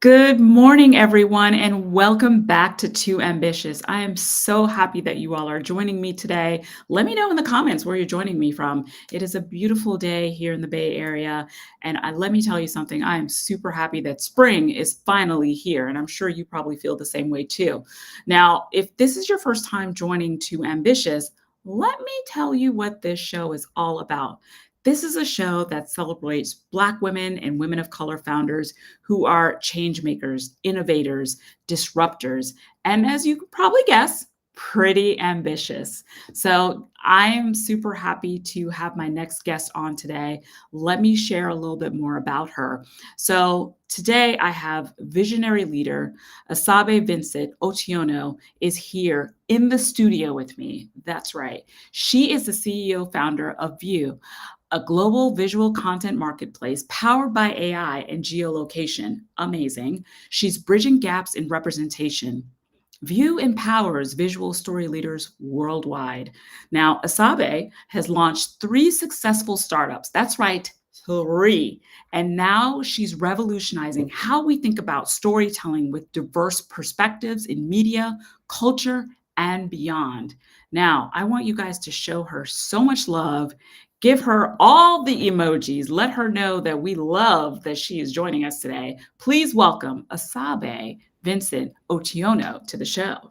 Good morning, everyone, and welcome back to Too Ambitious. I am so happy that you all are joining me today. Let me know in the comments where you're joining me from. It is a beautiful day here in the Bay Area, and let me tell you something. I am super happy that spring is finally here, and I'm sure you probably feel the same way too. Now, if this is your first time joining Too Ambitious, let me tell you what this show is all about. This is a show that celebrates Black women and women of color founders who are change makers, innovators, disruptors, and as you could probably guess, pretty ambitious. So I am super happy to have my next guest on today. Let me share a little bit more about her. So today I have visionary leader Asabe Vincent-Otiono is here in the studio with me. That's right. She is the CEO founder of VIOU, a global visual content marketplace powered by AI and geolocation. Amazing. She's bridging gaps in representation. VIOU empowers visual story leaders worldwide. Now, Asabe has launched 3 successful startups. That's right, 3. And now she's revolutionizing how we think about storytelling with diverse perspectives in media, culture, and beyond. Now, I want you guys to show her so much love. Give her all the emojis. Let her know that we love that she is joining us today. Please welcome Asabe Vincent-Otiono to the show.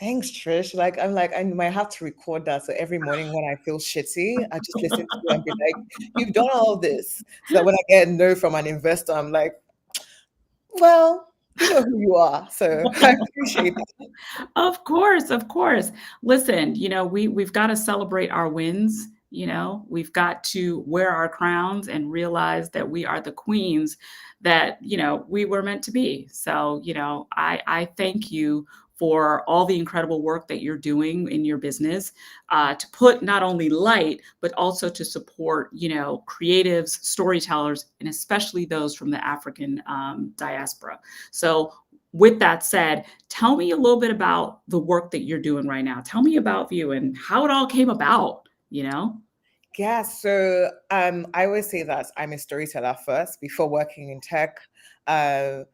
Thanks, Trish. I might have to record that. So every morning when I feel shitty, I just listen to you and be like, "You've done all this." So that when I get a no from an investor, I'm like, "Well, you know who you are." So I appreciate that. Of course, of course. Listen, we've got to celebrate our wins. We've got to wear our crowns and realize that we are the queens that we were meant to be. So I thank you for all the incredible work that you're doing in your business, to put not only light but also to support creatives, storytellers, and especially those from the African diaspora. So with that said, tell me a little bit about the work that you're doing right now. Tell me about VIOU and how it all came about. Yeah. So I always say that I'm a storyteller first before working in tech. Uh,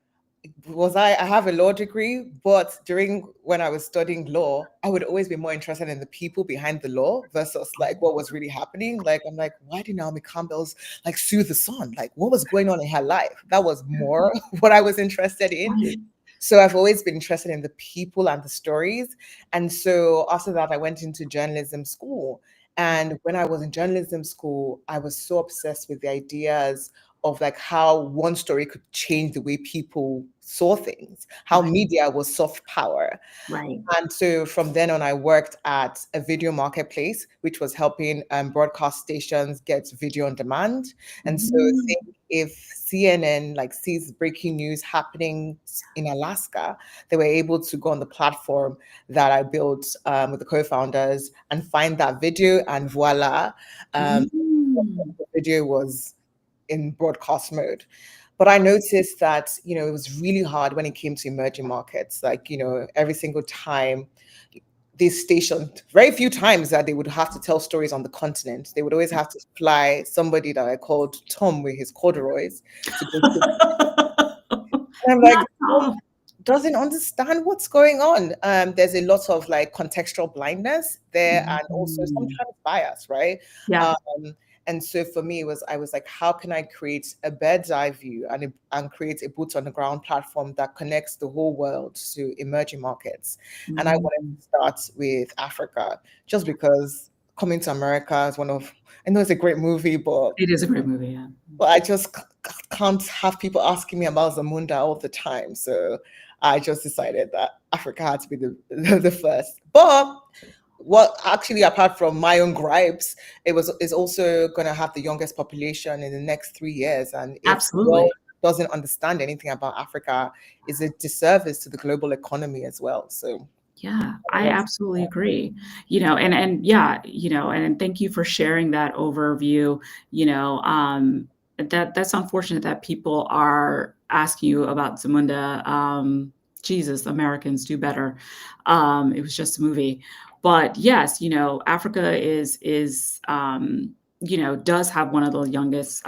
I have a law degree, but during when I was studying law, I would always be more interested in the people behind the law versus like what was really happening. Like I'm like, why did Naomi Campbell's like sue the son? Like what was going on in her life? That was more what I was interested in. Right. So I've always been interested in the people and the stories. And so after that, I went into journalism school. And when I was in journalism school, I was so obsessed with the ideas of like how one story could change the way people saw things, how Right. media was soft power. Right. And so from then on, I worked at a video marketplace, which was helping broadcast stations get video on demand. And so Mm. think if CNN like sees breaking news happening in Alaska, they were able to go on the platform that I built with the co-founders and find that video, and voila, um, Mm. the video was in broadcast mode. But I noticed that, it was really hard when it came to emerging markets. Like, every single time these stations, very few times that they would have to tell stories on the continent. They would always have to fly somebody that I called Tom with his corduroys to go to. And I'm like, Not Tom all. doesn't understand what's going on. There's a lot of like contextual blindness there and also Mm. sometimes bias, right? Yeah. Um, and so for me, I was like, how can I create a bird's eye view and create a boots on the ground platform that connects the whole world to emerging markets? And I wanted Mm. to start with Africa, just because Coming to America is I know it's a great movie, It is a great movie. Yeah. but I just can't have people asking me about Zamunda all the time. So I just decided that Africa had to be the first. But what actually, apart from my own gripes, is also going to have the youngest population in the next 3 years. And if the Absolutely. world doesn't understand anything about Africa, is a disservice to the global economy as well. So Yeah, I absolutely agree. And yeah, and thank you for sharing that overview. That's unfortunate that people are asking you about Zamunda. Jesus, Americans do better. It was just a movie. But yes, Africa is does have one of the youngest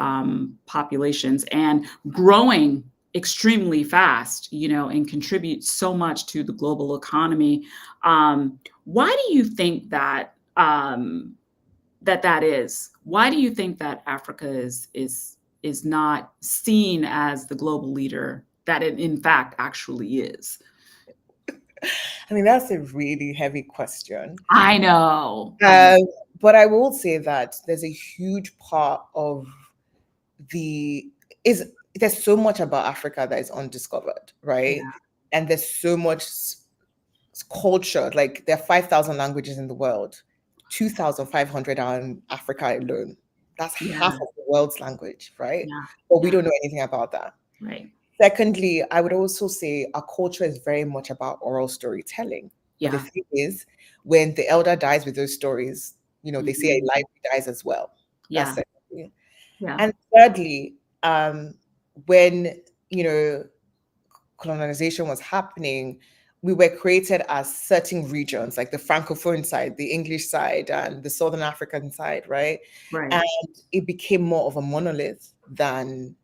populations and growing extremely fast, and contribute so much to the global economy. Why do you think that that is? Why do you think that Africa is not seen as the global leader that it in fact actually is? I mean, that's a really heavy question. I know. I know. Um, but I will say that there's a huge part of the is there's so much about Africa that is undiscovered, right? Yeah. And there's so much culture. Like there are 5,000 languages in the world, 2,500 are in Africa alone. That's half Yeah. of the world's language, right? Yeah. But we Yeah. don't know anything about that. Right. Secondly, I would also say our culture is very much about oral storytelling. But the Yeah. thing is, when the elder dies with those stories, they say a Mhm. life dies as well. That's Yeah. secondly. Yeah. And thirdly, when you know colonization was happening, we were created as certain regions, like the Francophone side, the English side, and the Southern African side, right? Right. And it became more of a monolith than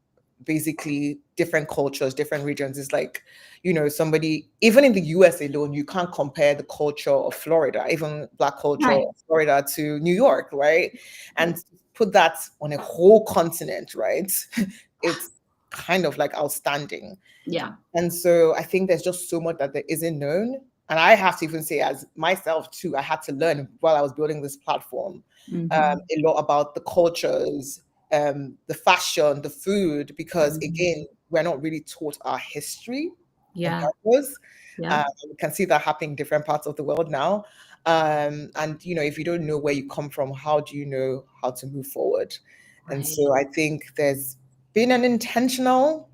basically different cultures, different regions. It's like, somebody, even in the US alone, you can't compare the culture of Florida, even Black culture Right. of Florida to New York, right? Right. And put that on a whole continent, right? It's kind of like outstanding. Yeah. And so I think there's just so much that there isn't known. And I have to even say, as myself too, I had to learn while I was building this platform Mhm. a lot about the cultures, the fashion, the food, because Mhm. again, we're not really taught our history on Yeah. purpose. Yeah. We can see that happening in different parts of the world now. And if you don't know where you come from, how do you know how to move forward? And Right. so I think there's been an intentional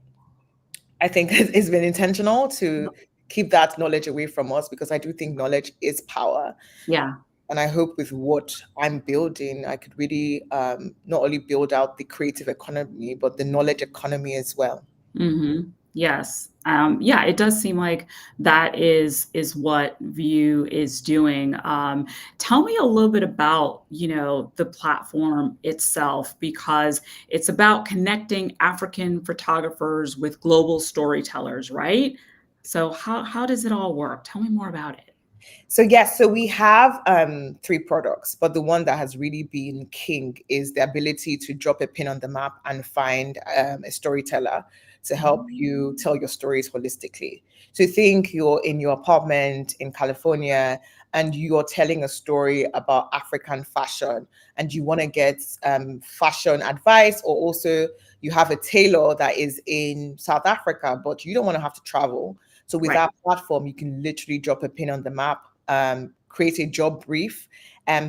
I think it's been intentional to keep that knowledge away from us because I do think knowledge is power. Yeah. And I hope with what I'm building, I could really not only build out the creative economy, but the knowledge economy as well. Mhm. Yes. Yeah, it does seem like that is what VIOU is doing. Tell me a little bit about, the platform itself because it's about connecting African photographers with global storytellers, right? So how does it all work? Tell me more about it. So yes, so we have three products, but the one that has really been king is the ability to drop a pin on the map and find a storyteller to help you Mm. tell your stories holistically. So think you're in your apartment in California and you're telling a story about African fashion and you want to get fashion advice, or also you have a tailor that is in South Africa, but you don't want to have to travel. So with Right. our platform, you can literally drop a pin on the map, create a job brief,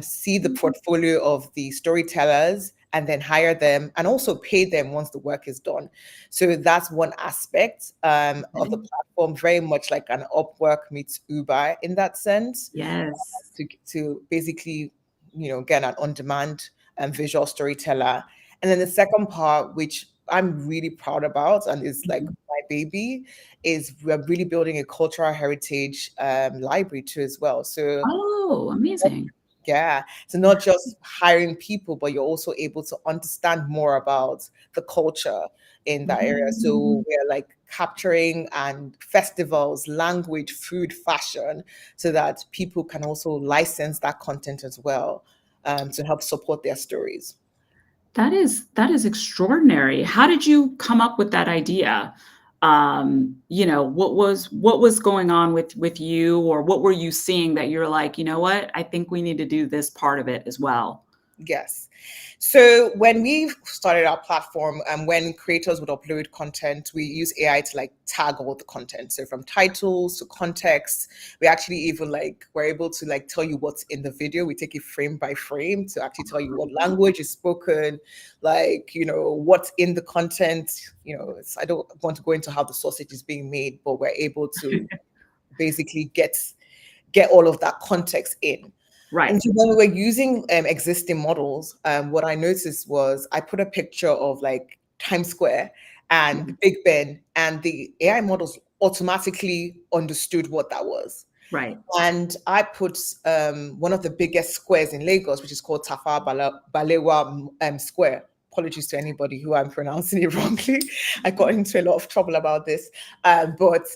see the portfolio of the storytellers, and then hire them and also pay them once the work is done. So that's one aspect of the Okay. platform, very much like an Upwork meets Uber in that sense, Yes. to basically, get an on-demand visual storyteller. And then the second part, which I'm really proud about and is like Mhm. my baby, is we're really building a cultural heritage library too as well. So Oh, amazing. yeah, so not just hiring people, but you're also able to understand more about the culture in that area. So Mm. we're like capturing and festivals, language, food, fashion, so that people can also license that content as well to help support their stories. That is extraordinary. How did you come up with that idea? What was going on with you, or what were you seeing that you're like, you know what? I think we need to do this part of it as well. Yes. So when we started our platform and when creators would upload content, we use AI to like tag all the content. So from titles to context, we actually even like we're able to like tell you what's in the video. We take it frame by frame to actually tell you what language is spoken, like, what's in the content. I don't want to go into how the sausage is being made, but we're able to basically get all of that context in. Right. And so when we were using existing models, what I noticed was I put a picture of like Times Square and Yeah. Big Ben, and the AI models automatically understood what that was. Right. And I put one of the biggest squares in Lagos, which is called Balewa Square. apologies to anybody who I'm pronouncing it wrongly. I got into a lot of trouble about this, but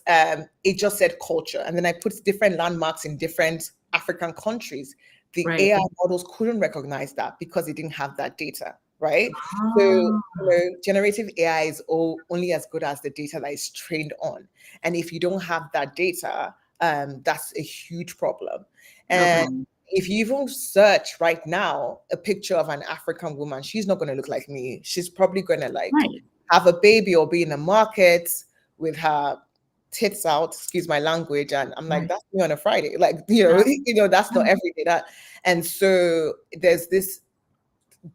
it just said culture, and then I put different landmarks in different African countries. The Right. AI models couldn't recognize that because it didn't have that data, right? So, Ah, generative AI is only as good as the data that is trained on. And if you don't have that data, that's a huge problem. And okay. if you even search right now a picture of an African woman, she's not going to look like me. She's probably going to like Right. have a baby or be in the market with her tits out, excuse my language. And I'm like, Right. that's me on a Friday. Like, Yeah. that's Yeah. not every day. And so there's this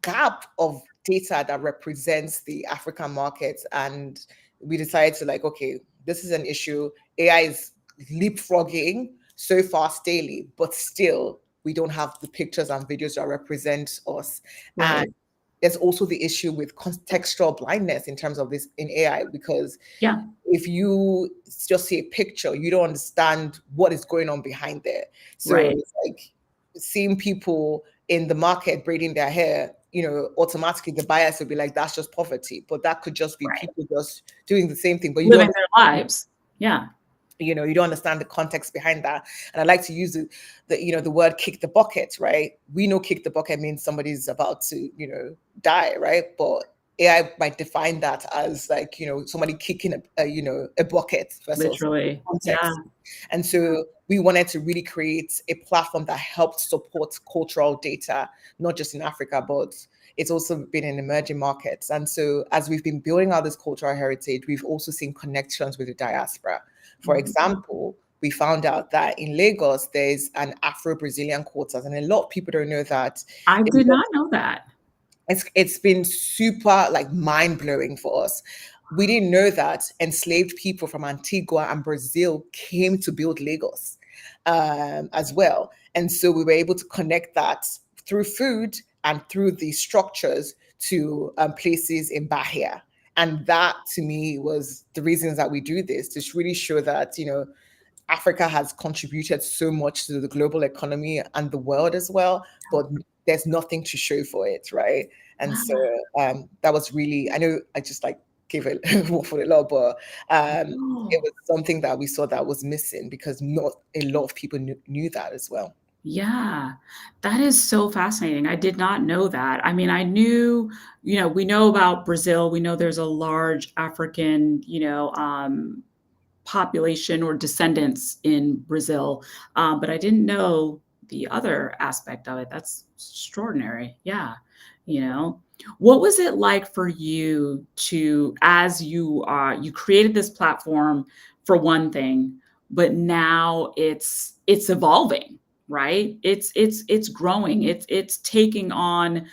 gap of data that represents the African market. And we decided to like, okay, this is an issue. AI is leapfrogging so fast daily, but still we don't have the pictures and videos that represent us. And Right. there's also the issue with contextual blindness in terms of this in AI, because Yeah. if you just see a picture, you don't understand what is going on behind there. So Right. it's like seeing people in the market braiding their hair, automatically the bias would be like, that's just poverty. But that could just be Right. people just doing the same thing. But Living their lives. Yeah. you don't understand the context behind that. And I like to use the word kick the bucket, right? We know kick the bucket means somebody's about to die, right? But AI might define that as like somebody kicking a bucket versus Literally. Yeah. context. And so we wanted to really create a platform that helped support cultural data, not just in Africa, but it's also been in emerging markets. And so as we've been building out this cultural heritage, we've also seen connections with the diaspora. For Mhm. example, we found out that in Lagos, there's an Afro-Brazilian quarters, and a lot of people don't know that. I did not know that. It's been super like mind-blowing for us. We didn't know that enslaved people from Antigua and Brazil came to build Lagos as well. And so we were able to connect that through food and through the structures to places in Bahia. And that to me was the reasons that we do this, to really show that, Africa has contributed so much to the global economy and the world as well, but there's nothing to show for it, right? And so that was really, I know I just like gave it for a lot, but it Oh. was something that we saw that was missing because not a lot of people knew that as well. Yeah, that is so fascinating. I did not know that. I mean, I knew, we know about Brazil. We know there's a large African, population or descendants in Brazil, but I didn't know the other aspect of it. That's extraordinary. Yeah, you know. What was it like for you to, as you created this platform for one thing, but now it's evolving, right? It's growing. It's taking on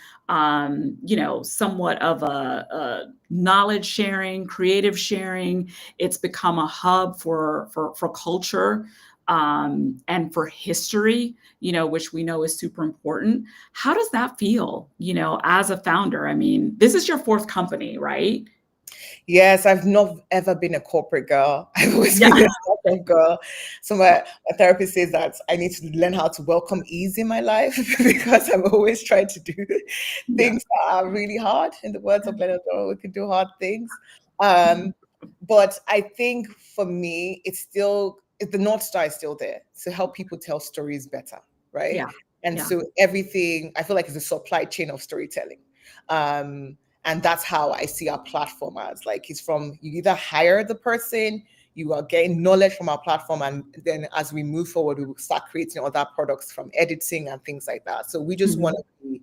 somewhat of a knowledge sharing, creative sharing. It's become a hub for culture, and for history, which we know is super important. How does that feel, as a founder? I mean, this is your fourth company, right? Yes, I've not ever been a corporate girl. I've always Yeah. been a startup girl. So my therapist says that I need to learn how to welcome ease in my life because I'm always trying to do Yeah. things that are really hard. In the words of Leonard Doyle, we can do hard things. Um, but I think for me, the North Star is still there to help people tell stories better, right? Yeah. And Yeah. so everything, I feel like, is a supply chain of storytelling. Um, and that's how I see our platform as. Like, it's from, you either hire the person, you are getting knowledge from our platform, and then as we move forward, we will start creating other products from editing and things like that. So we just want Mhm. to be,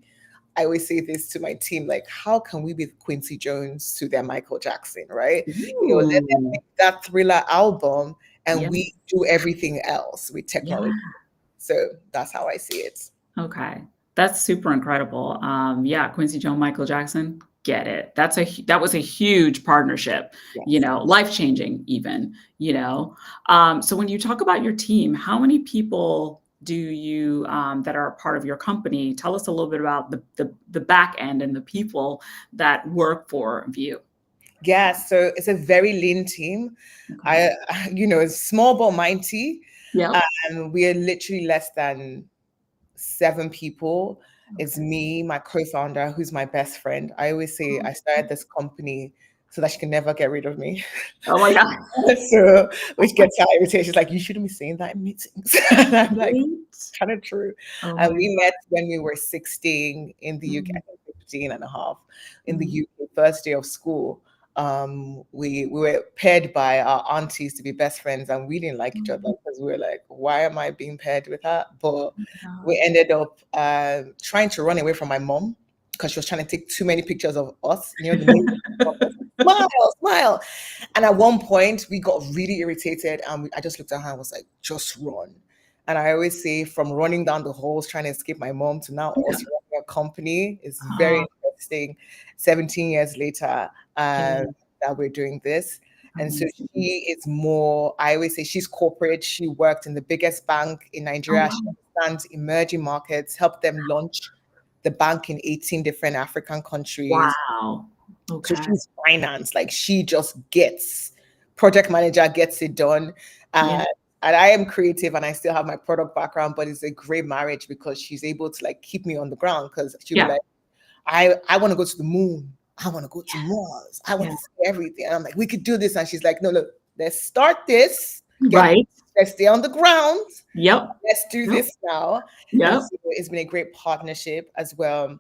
I always say this to my team, like, how can we be Quincy Jones to their Michael Jackson, right? Let them Ooh. make that Thriller album and we Yes. do everything else with technology. Yeah. So that's how I see it. Okay. That's super incredible. Yeah, Quincy Jones, Michael Jackson, get it. That was a huge partnership, Yes. life-changing even, you know? So when you talk about your team, how many people do you, that are a part of your company? Tell us a little bit about the back end and the people that work for VIOU. Yeah, so it's a very lean team. Okay. It's small but mighty. Yep. And we are literally less than 7 people. It's Okay. me, my co-founder, who's my best friend. I always say I Oh, started this company so that she can never get rid of me. oh my God. So, which gets her irritated. She's like, you shouldn't be saying that in meetings. And I'm like, Right? kind of true. Oh And my we met when we were 16 in the UK, I God. think 15 and a half in the Mhm. UK, first day of school. We were paired by our aunties to be best friends, and we didn't like each other Mhm. because we were like, why am I being paired with her? But Oh my we God. ended up trying to run away from my mom because she was trying to take too many pictures of us. You know, the main smile, smile. And at one point, we got really irritated, and I just looked at her and was like, "Just run." And I always say, from running down the halls trying to escape my mom to now Yeah. us running a company is very Oh, interesting. 17 years later, yeah. that we're doing this. And so Amazing. she is more, I always say she's corporate. She worked in the biggest bank in Oh, Nigeria. She wow. understands emerging markets, helped them launch the bank in 18 different African countries. Wow. So Okay. she's finance, like she just gets project manager, gets it done. Yeah. Uh, and I am creative and I still have my product background, but it's a great marriage because she's able to like keep me on the ground because she'll be Yeah. like, I want to go to the moon. I want to go to Mars. I want Yeah. to see everything. And I'm like, we could do this. And she's like, no, look, let's start this. Get Right. let's stay on the ground. Yep. Let's do Yep. this now. And Yep. so it's been a great partnership as well.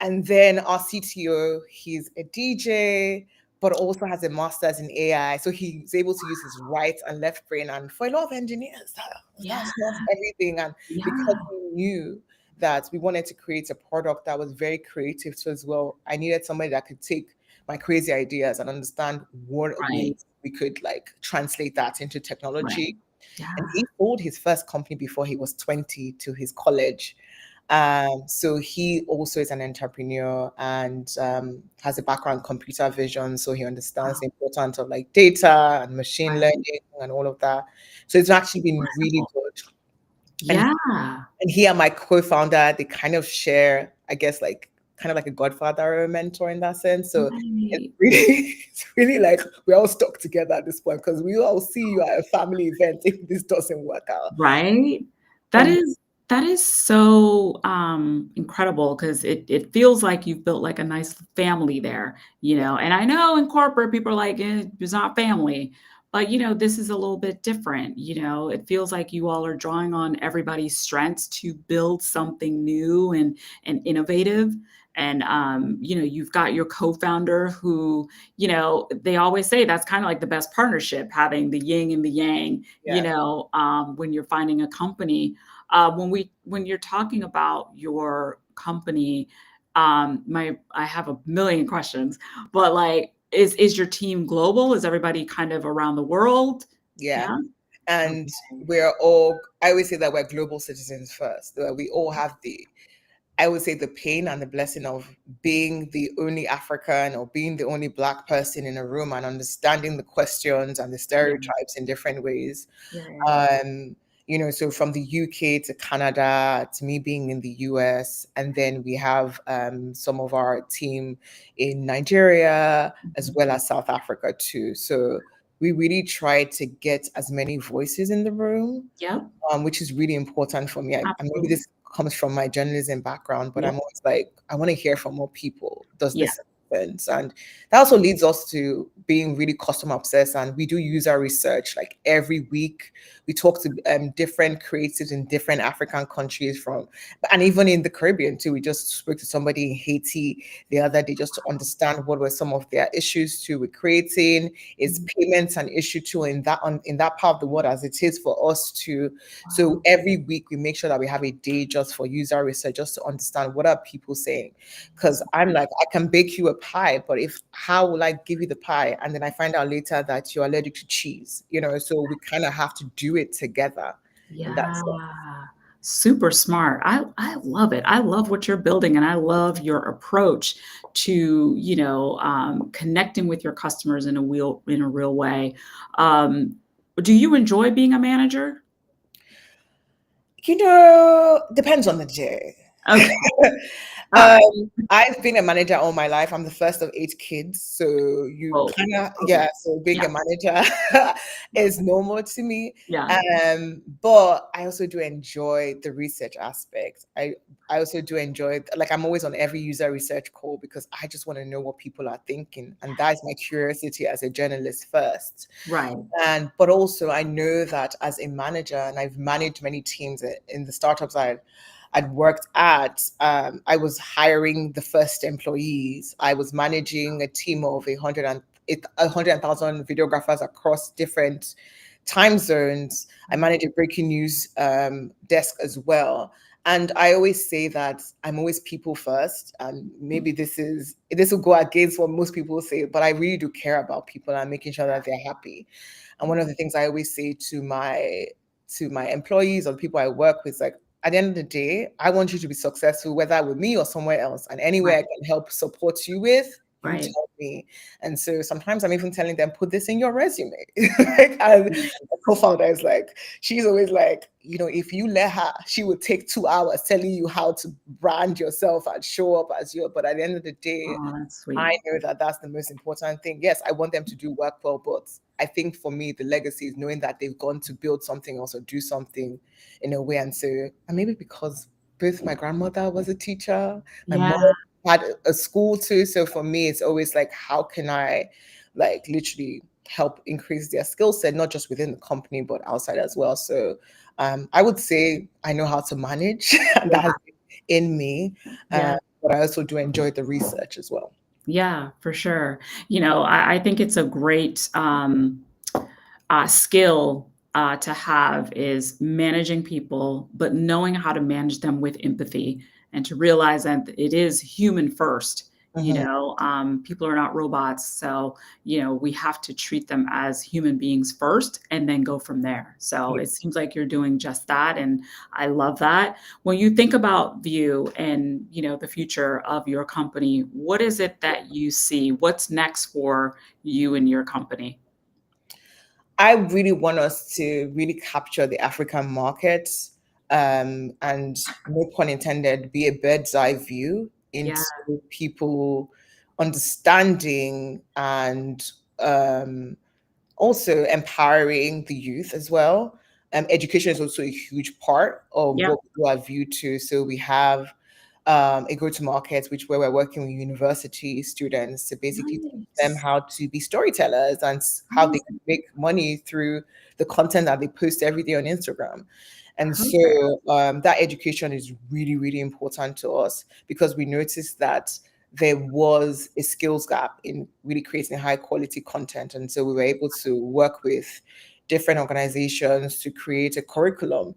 And then our CTO, he's a DJ, but also has a master's in AI. So he's able to use his right and left brain. And for a lot of engineers, Yeah. that's not everything. And because Yeah. we knew that we wanted to create a product that was very creative too as well, I needed somebody that could take my crazy ideas and understand what Right. ways we could like translate that into Right. technology. And Yeah. he sold his first company before he was 20 to his college. So he also is an entrepreneur and has a background in computer vision. So he understands Wow. the importance of like data and machine Right. learning and all of that. So it's actually been really Incredible. good. And Yeah. and he and my co-founder, they kind of share, I guess, like kind of like a godfather or a mentor in that sense. So it's Right. really, it's really like we're all stuck together at this point because we all see you at a family event if this doesn't work out. Right? That And is that is so, incredible because it feels like you've built, like, a nice family there, you yeah, know? And I know in corporate, people are like, "Eh, it's not family," but, this is a little bit different, you know? It feels like you all are drawing on everybody's strengths to build something new and innovative, and, you've got your co-founder who, they always say that's kinda like the best partnership, having the yin and the yang, yeah, when you're finding a company. When you're talking about your company, my I have a million questions, but like, is your team global? Is everybody kind of around the world? yeah. Yeah. And Okay. we're all, I always say that we're global citizens first. That we all have I would say the pain and the blessing of being the only African or being the only Black person in a room and understanding the questions and the Yeah. stereotypes in different ways. Yeah. Yeah. Um, so from the UK to Canada to me being in the US, and then we have some of our team in Nigeria as Mhm. well as South Africa too. So we really try to get as many voices in the room, Yep. which is really important for me. And maybe Absolutely. this comes from my journalism background, but Yep. I'm always like, I want to hear from more people. Does Yeah. this make sense? And that also leads us to being really customer obsessed. And we do user research like every week. We talk to different creatives in different African countries and even in the Caribbean too. We just spoke to somebody in Haiti the other day just to understand what were some of their issues too with creating. Is Mhm. payments an issue too in that part of the world as it is for us to. So Wow. every week we make sure that we have a day just for user research, just to understand what are people saying. Because I'm like, I can bake you a pie, but if how will I give you the pie? And then I find out later that you're allergic to cheese, so we kind of have to do it together in that Yeah. sense. Super smart. I love it. I love what you're building, and I love your approach to, connecting with your customers in a real way. Do you enjoy being a manager? Depends on the day. Okay. All right. I've been a manager all my life. I'm the first of 8 kids. So you Oh, kind of, okay. yeah, so being Yeah. a manager is normal to me. Yeah. But I also do enjoy the research aspect. I also do enjoy, like, I'm always on every user research call because I just want to know what people are thinking. And that is my curiosity as a journalist first. Right. But also I know that as a manager, and I've managed many teams in the startups I'd worked at, I was hiring the first employees. I was managing a team of 100,000 videographers across different time zones. I manage a breaking news desk as well. And I always say that I'm always people first. And maybe this will go against what most people say, but I really do care about people and making sure that they're happy. And one of the things I always say to my employees or the people I work with is like, at the end of the day, I want you to be successful, whether with me or somewhere else. And anywhere Right. I can help support you with, you Right. tell me. And so sometimes I'm even telling them, put this in your resume. Like, and a co-founder is like, she's always like, if you let her, she would take 2 hours telling you how to brand yourself and show up as you. But at the end of the day, Oh, that's I sweet. know that that's the most important thing. Yes, I want them to do work well, but I think for me, the legacy is knowing that they've gone to build something else or do something in a way. And so, and maybe because both my grandmother was a teacher, my mom Yeah. had a school too. So for me, it's always like, how can I like literally help increase their skill set, not just within the company, but outside as well. So I would say I know how to manage, and that Yeah. has been in me. Yeah. But I also do enjoy the research as well. Yeah, for sure. I think it's a great skill to have is managing people, but knowing how to manage them with empathy and to realize that it is human first. Mhm. People are not robots. So, we have to treat them as human beings first and then go from there. So Yeah. it seems like you're doing just that. And I love that. When you think about VIOU and, the future of your company, what is it that you see? What's next for you and your company? I really want us to really capture the African market, and no pun intended, be a bird's eye view Yeah. into people understanding and also empowering the youth as well. Education is also a huge part of Yeah. what we do our view to. So we have a go-to-market, which where we're working with university students to basically teach them Nice. how to be storytellers and how they can Amazing. make money through the content that they post every day on Instagram. And Perfect. so that education is really, really important to us because we noticed that there was a skills gap in really creating high quality content. And so we were able to work with different organizations to create a curriculum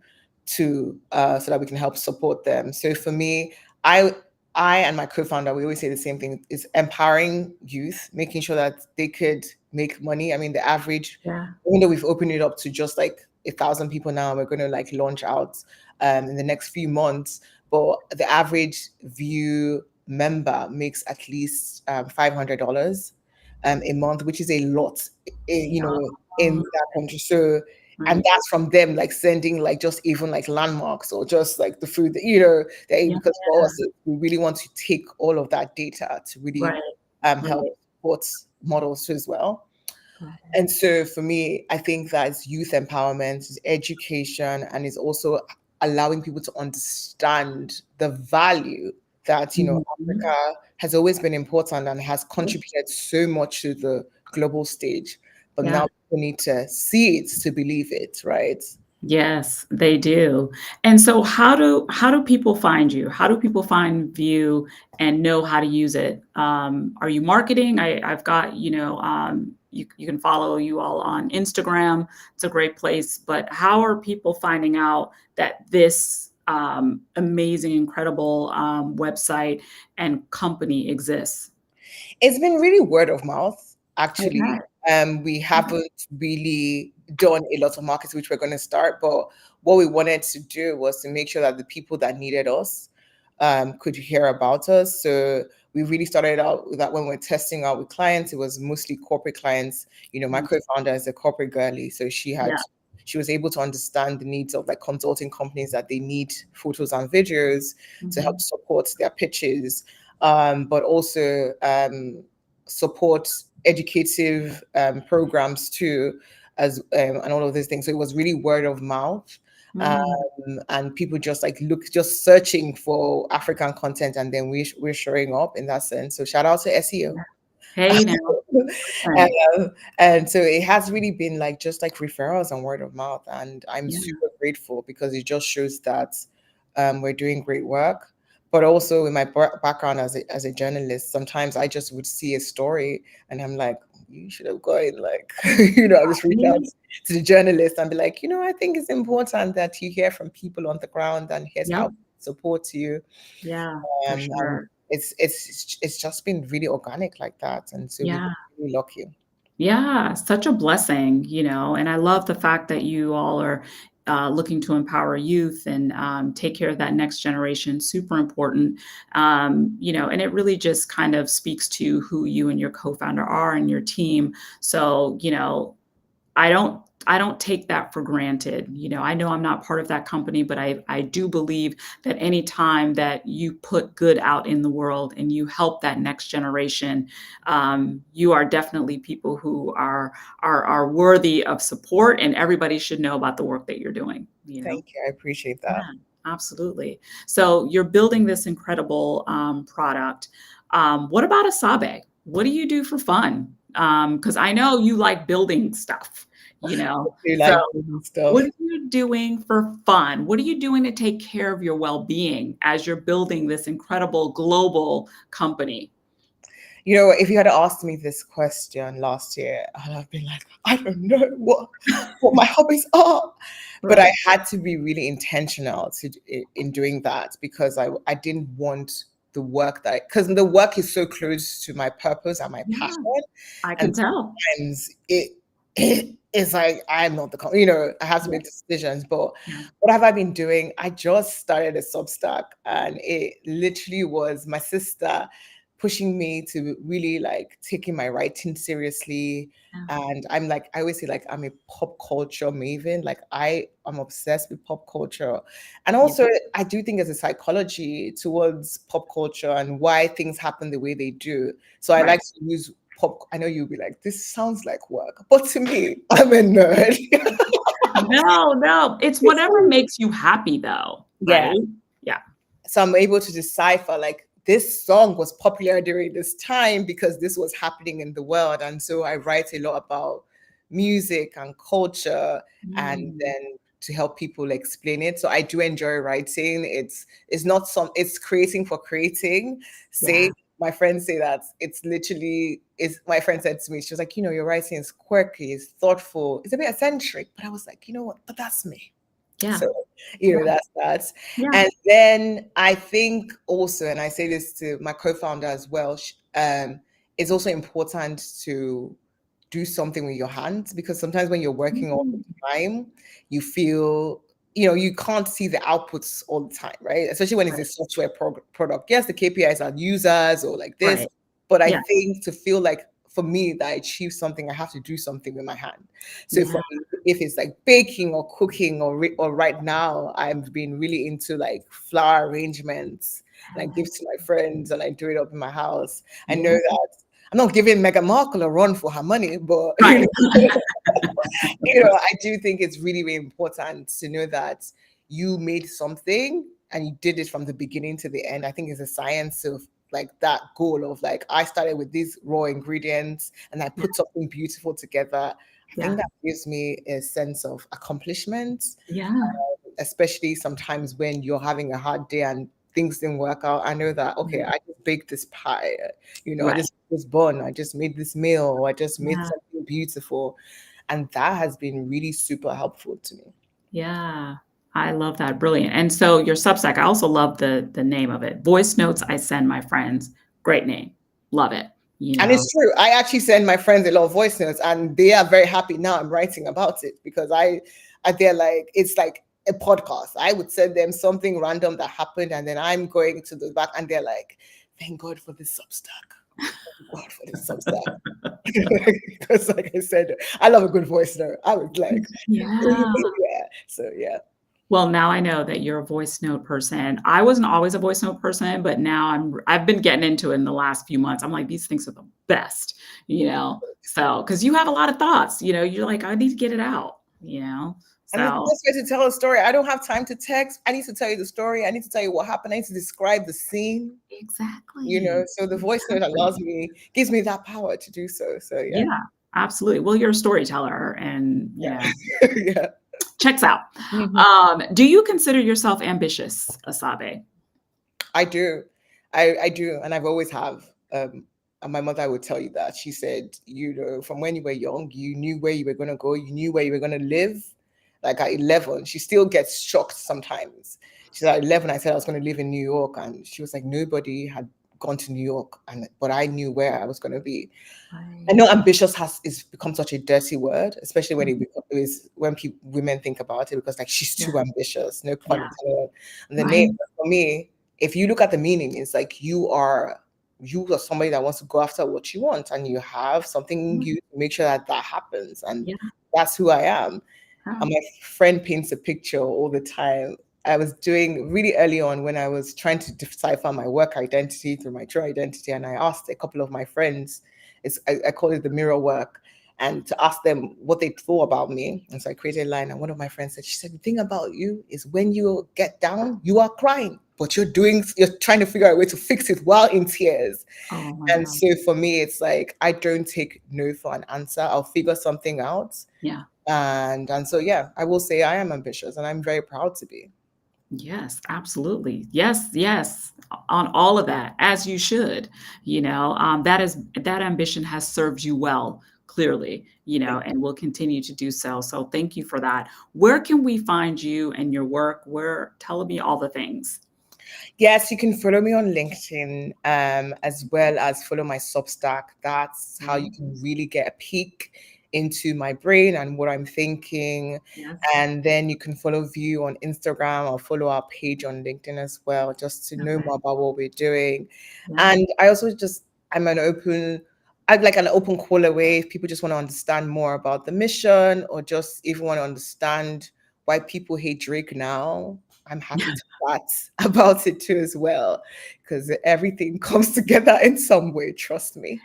to so that we can help support them. So for me, I I and my co-founder, we always say the same thing, is empowering youth, making sure that they could make money. I mean, the average, Yeah. even though we've opened it up to just like 1,000 people now, we're going to like launch out in the next few months. But the average view member makes at least $500 a month, which is a lot, in Oh, that country. So, and right. that's from them like sending like just even like landmarks or just like the food that they eat. Yeah. Because for us we really want to take all of that data to really Right. help Right. support models as well. Got it. And so for me, I think that it's youth empowerment, it's education, and it's also allowing people to understand the value that, Mhm. Africa has always been important and has contributed so much to the global stage. But Yeah. now people need to see it to believe it, right? Yes, they do. And so how do people find you? How do people find View and know how to use it? Are you marketing? I've got, you can follow you all on Instagram. It's a great place. But how are people finding out that this amazing, incredible website and company exists? It's been really word of mouth, actually. Okay. We haven't really done a lot of marketing, which we're going to start. But what we wanted to do was to make sure that the people that needed us could hear about us. So we really started out with that when we're testing out with clients. It was mostly corporate clients. My Mm, co-founder is a corporate girly, so she had yeah. she was able to understand the needs of like consulting companies that they need photos and videos to help Mhm. support their pitches, but also support educative programs too, as and all of these things. So it was really word of mouth. Mm. And people just like just searching for African content, and then we're showing up in that sense. So shout out to SEO. Yeah. Hey now. Listen. And so it has really been like just like referrals and word of mouth, and I'm Yeah. super grateful because it just shows that we're doing great work. But also in my background as a journalist, sometimes I just would see a story and I'm like, you should have gone like, I just reach out Right? to the journalist and be like, I think it's important that you hear from people on the ground, and here's Yep. how to support you. Yeah, for And sure. it's just been really organic like that, and so we've Yeah. been really lucky. Yeah, such a blessing, and I love the fact that you all are looking to empower youth and take care of that next generation. Super important, and it really just kind of speaks to who you and your co-founder are and your team. So, I don't take that for granted. I know I'm not part of that company, but I do believe that any time that you put good out in the world and you help that next generation, you are definitely people who are worthy of support, and everybody should know about the work that you're doing. Thank you. I appreciate that. Yeah, absolutely. So you're building this incredible product. What about Asabe? What do you do for fun? Because I know you like building stuff, You So like building what stuff. are you doing for fun? What are you doing to take care of your well-being as you're building this incredible global company? If you had asked me this question last year, I'd have been like, I don't know what my hobbies are. But I Right. had to be really intentional in doing that, because I didn't want the work because the work is so close to my purpose and my passion. Yeah, I can And tell. sometimes it is like I'm not I have to Yeah, make decisions. But yeah. what have I been doing? I just started a Substack, and it literally was my sister pushing me to really like taking my writing seriously. Yeah. And I always say, like, I'm a pop culture maven. Like, I am obsessed with pop culture. And Yeah. also, I do think there's a psychology towards pop culture and why things happen the way they do. So I Right. like to use pop. I know you'll be like, this sounds like work, but to me, I'm a nerd. No, no, it's It's whatever makes you happy though, yeah. right? Yeah. So I'm able to decipher, like, this song was popular during this time because this was happening in the world. And so I write a lot about music and culture, and Mm, then to help people explain it. So I do enjoy writing. It's not it's creating for creating. yeah, Say My friends say that it's literally is my friend said to me, she was like, your writing is quirky, it's thoughtful, it's a bit eccentric. But I was like, you know what? But that's me. yeah, So, yeah, that's that. yeah, And then I think also, and I say this to my co-founder as well, it's also important to do something with your hands, because sometimes when you're working all the mm, time, you feel, you can't see the outputs all the time, right? Especially when it's a right, software product. Yes, the KPIs are users or like this, right, but I yeah, think to feel like, for me, that I achieve something, I have to do something with my hand. So yeah, for me, if it's like baking or cooking, or right now I've been really into like flower arrangements, and I give to my friends and I do it up in my house. I know yeah, that I'm not giving Meghan Markle a run for her money, but right, I do think it's really, really important to know that you made something and you did it from the beginning to the end. I think it's a science of like that goal of like, I started with these raw ingredients and I yeah, put something beautiful together. I think yeah, that gives me a sense of accomplishment, yeah, especially sometimes when you're having a hard day and things didn't work out. I know that, okay, I just baked this pie, I right, just was born, I just made this meal, or I just made yeah, something beautiful. And that has been really super helpful to me. yeah. I love that, brilliant. And so your Substack, I also love the name of it. Voice Notes I Send My Friends. Great name. Love it, you And know? it's true. I actually send my friends a lot of voice notes, and they are very happy now I'm writing about it, because they're like, it's like a podcast. I would send them something random that happened, and then I'm going to the back, and they're like, "Thank God for this Substack." God, for this so sad. Because, like I said, I love a good voice note. I was like, Yeah. yeah. So yeah, Well, now I know that you're a voice note person. I wasn't always a voice note person, but now I've been getting into it in the last few months. I'm like, these things are the best, you know? So, because you have a lot of thoughts, you know, you're like, I need to get it out, you know? and it's the So best way to tell a story. I don't have time to text. I need to tell you the story. I need to tell you what happened. I need to describe the scene. exactly. So the voice note Exactly. gives me that power to do so. So yeah, Yeah, absolutely. Well, you're a storyteller and, you know, yeah, yeah. checks out. Mhm. Do you consider yourself ambitious, Asabe? I do. I do. And I've always have. And my mother would tell you that. She said, from when you were young, you knew where you were going to go, you knew where you were going to live. Like at 11, she still gets shocked sometimes. She's at 11, I said I was going to live in New York. And she was like, nobody had gone to New York. But I knew where I was going to be. I Right. know ambitious is become such a dirty word, especially when Mhm. women think about it, because like she's Yeah. too ambitious, no pun Yeah. intended. And the name Right. for me, if you look at the meaning, it's like you are somebody that wants to go after what you want, and you have something Yeah. in you to make sure that that happens, and Yeah. that's who I am. Yeah. And my friend paints a picture all the time. I was doing really early on when I was trying to decipher my work identity through my true identity. And I asked a couple of my friends, I call it the mirror work, and to ask them what they thought about me. And so I created a line. And one of my friends said, she said, the thing about you is when you get down, you are crying, but you're trying to figure out a way to fix it while in tears. Oh my And God. so for me, it's like, I don't take no for an answer. I'll figure something out. Yeah. And so yeah, I will say I am ambitious and I'm very proud to be. Yes, absolutely. Yes, yes, on all of that, as you should. You know, that ambition has served you well, clearly, you know, Thank and will continue to do so. So thank you for that. Where can we find you and your work? Where tell me all the things. Yes, you can follow me on LinkedIn, as well as follow my Substack. That's how Okay. you can really get a peek into my brain and what I'm thinking. Yes. And then you can follow VIOU on Instagram or follow our page on LinkedIn as well, just to know Okay. more about what we're doing. Yeah. And I also I'd like an open call away if people just want to understand more about the mission, or just even want to understand why people hate Drake now. I'm happy to chat about it too as well, because everything comes together in some way, trust me.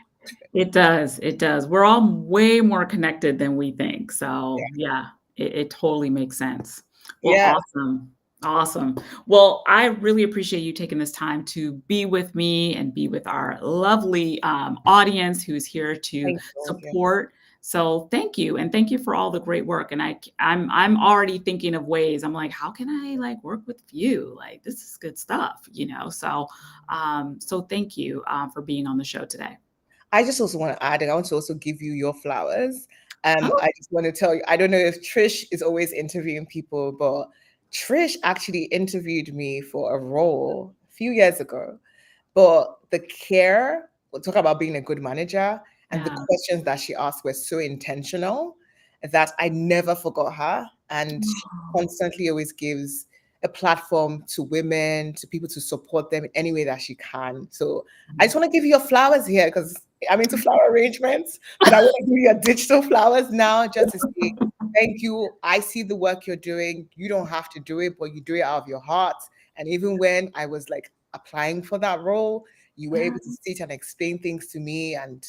It does, it does. We're all way more connected than we think. Yeah. So, yeah, it totally makes sense. Well, Yes. awesome. Awesome. Well, I really appreciate you taking this time to be with me and be with our lovely audience who's here to Thank you. Yeah. support. So, thank you, and thank you for all the great work. And I'm already thinking of ways. I'm like, how can I like work with you? Like, this is good stuff, you know. So, so thank you for being on the show today. I just also want to add, and I want to also give you your flowers. Oh, I just want to tell you, I don't know if Trish is always interviewing people, but Trish actually interviewed me for a role a few years ago. But the care, we'll talk about being a good manager, and the yeah. questions that she asked were so intentional that I never forgot her. And she Oh, constantly always gives a platform to women, to people, to support them in any way that she can. So I just want to give you your flowers here, because I'm into flower arrangements, but I want to give you your digital flowers now, just to say thank you. I see the work you're doing. You don't have to do it, but you do it out of your heart. And even when I was like applying for that role, you were yeah, able to sit and explain things to me and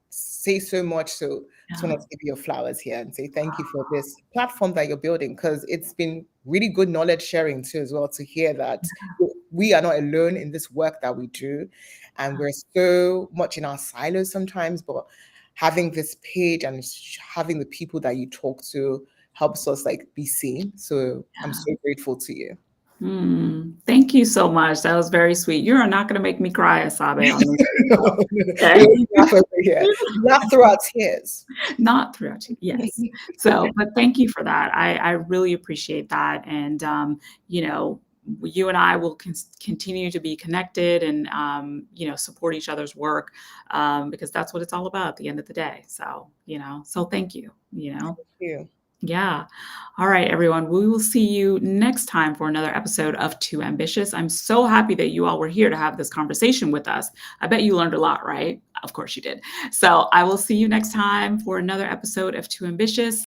say so much. So just yeah, want to give you your flowers here and say thank you for this platform that you're building, because it's been really good knowledge sharing too as well, to hear that we are not alone in this work that we do, and we're so much in our silos sometimes, but having this page and having the people that you talk to helps us like be seen. So I'm yeah. so grateful to you. Thank you so much. That was very sweet. You are not gonna make me cry, Asabe, on this. We Okay. always laugh over here. We laugh through our tears. Not throughout you. Yes. So, but thank you for that. I really appreciate that. And, you know, you and I will continue to be connected and, you know, support each other's work because that's what it's all about at the end of the day. So, you know, so thank you, you know. Thank you. Yeah. All right, everyone. We will see you next time for another episode of Too Ambitious. I'm so happy that you all were here to have this conversation with us. I bet you learned a lot, right? Of course you did. So I will see you next time for another episode of Too Ambitious.